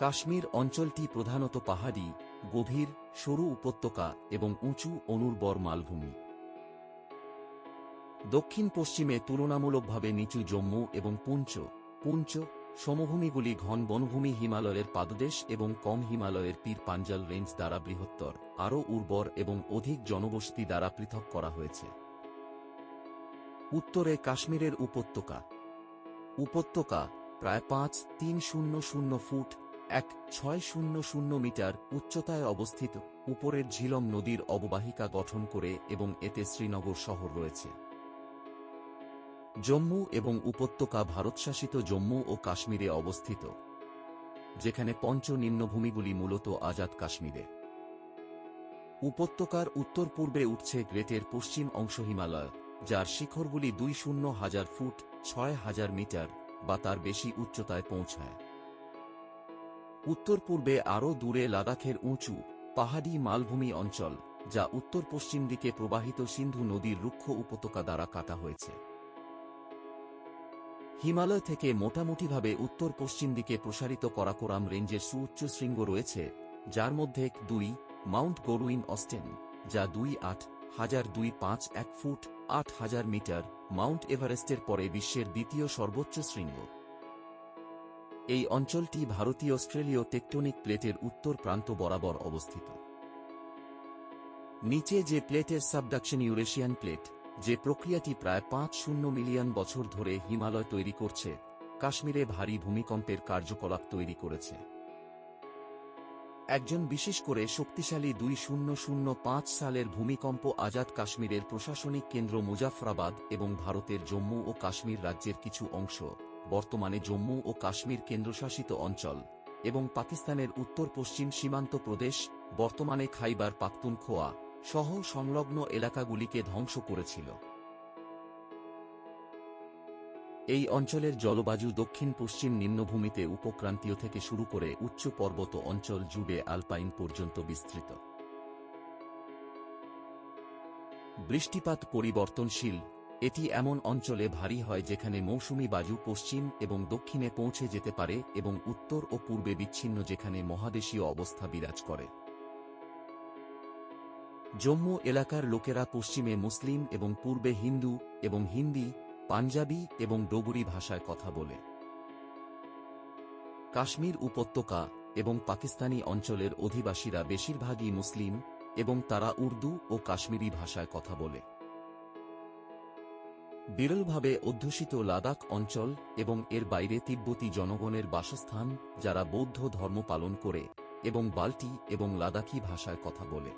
কাশ্মীর অঞ্চলটি প্রধানত পাহাড়ি, গভীর, সরু উপত্যকা এবং উঁচু অনুর্বর মালভূমি। দক্ষিণ পশ্চিমে তুলনামূলকভাবে নিচু জম্মু এবং পুঞ্চ সমভূমিগুলি ঘন বনভূমি, হিমালয়ের পাদদেশ এবং কম হিমালয়ের পীর পাঞ্জাল রেঞ্জ দ্বারা বৃহত্তর, আরও উর্বর এবং অধিক জনবসতি দ্বারা পৃথক করা হয়েছে। উত্তরে কাশ্মীরের উপত্যকা প্রায় 5,300 ফুট 1,600 মিটার উচ্চতায় অবস্থিত, উপরের ঝিলম নদীর অববাহিকা গঠন করে এবং এতে শ্রীনগর শহর রয়েছে। জম্মু এবং উপত্যকা ভারতশাসিত জম্মু ও কাশ্মীরে অবস্থিত, যেখানে পঞ্চ নিম্নভূমিগুলি মূলত আজাদ কাশ্মীরে। উপত্যকার উত্তর পূর্বে উঠছে গ্রেটের পশ্চিম অংশ হিমালয়, যার শিখরগুলি 20,000 ফুট 6,000 মিটার বা তার বেশি উচ্চতায় পৌঁছায়। উত্তর পূর্বে আরও দূরে লাদাখের উঁচু পাহাড়ি মালভূমি অঞ্চল, যা উত্তর পশ্চিম দিকে প্রবাহিত সিন্ধু নদীর রুক্ষ উপত্যকা দ্বারা কাটা হয়েছে। হিমালয় থেকে মোটামুটিভাবে উত্তর পশ্চিম দিকে প্রসারিত করাকোরাম রেঞ্জের সুউচ্চ শৃঙ্গ রয়েছে, যার মধ্যে 2 মাউন্ট গরুইন অস্টেন, যা 28,251 ফুট 8,000 মিটার, মাউন্ট এভারেস্টের পরে বিশ্বের দ্বিতীয় সর্বোচ্চ শৃঙ্গ। এই অঞ্চলটি ভারতীয় অস্ট্রেলীয় টেকটনিক প্লেটের উত্তর প্রান্ত বরাবর অবস্থিত। নিচে যে প্লেটের সাবডাকশন ইউরেশিয়ান প্লেট, যে প্রক্রিয়াটি প্রায় 5 মিলিয়ন বছর ধরে হিমালয় তৈরি করছে, কাশ্মীরে ভারী ভূমিকম্পের কার্যকলাপ তৈরি করেছে। একজন বিশেষ করে শক্তিশালী 2005 সালের ভূমিকম্প আজাদ কাশ্মীরের প্রশাসনিক কেন্দ্র মুজাফরাবাদ এবং ভারতের জম্মু ও কাশ্মীর রাজ্যের কিছু অংশ, বর্তমানে জম্মু ও কাশ্মীর কেন্দ্রশাসিত অঞ্চল, এবং পাকিস্তানের উত্তর পশ্চিম সীমান্ত প্রদেশ, বর্তমানে খাইবার পাখতুনখোয়া সহ সংলগ্ন এলাকাগুলিকে ধ্বংস করেছিল। এই অঞ্চলের জলবায়ু দক্ষিণ পশ্চিম নিম্নভূমিতে উপক্রান্তীয় থেকে শুরু করে উচ্চ পর্বত অঞ্চল জুড়ে আলপাইন পর্যন্ত বিস্তৃত। বৃষ্টিপাত পরিবর্তনশীল, এটি এমন অঞ্চলে ভারী হয় যেখানে মৌসুমি বায়ু পশ্চিম এবং দক্ষিণে পৌঁছে যেতে পারে এবং উত্তর ও পূর্বে বিচ্ছিন্ন যেখানে মহাদেশীয় অবস্থা বিরাজ করে। জম্মু এলাকার লোকেরা পশ্চিমে মুসলিম এবং পূর্বে হিন্দু এবং হিন্দি, পাঞ্জাবি এবং ডোগরি ভাষায় কথা বলে। কাশ্মীর উপত্যকা এবং পাকিস্তানি অঞ্চলের অধিবাসীরা বেশিরভাগই মুসলিম এবং তারা উর্দু ও কাশ্মীরি ভাষায় কথা বলে। বিরলভাবে অধ্যুষিত লাদাখ অঞ্চল এবং এর বাইরে তিব্বতী জনগণের বাসস্থান, যারা বৌদ্ধ ধর্ম পালন করে এবং বাল্টি এবং লাদাখি ভাষায় কথা বলে।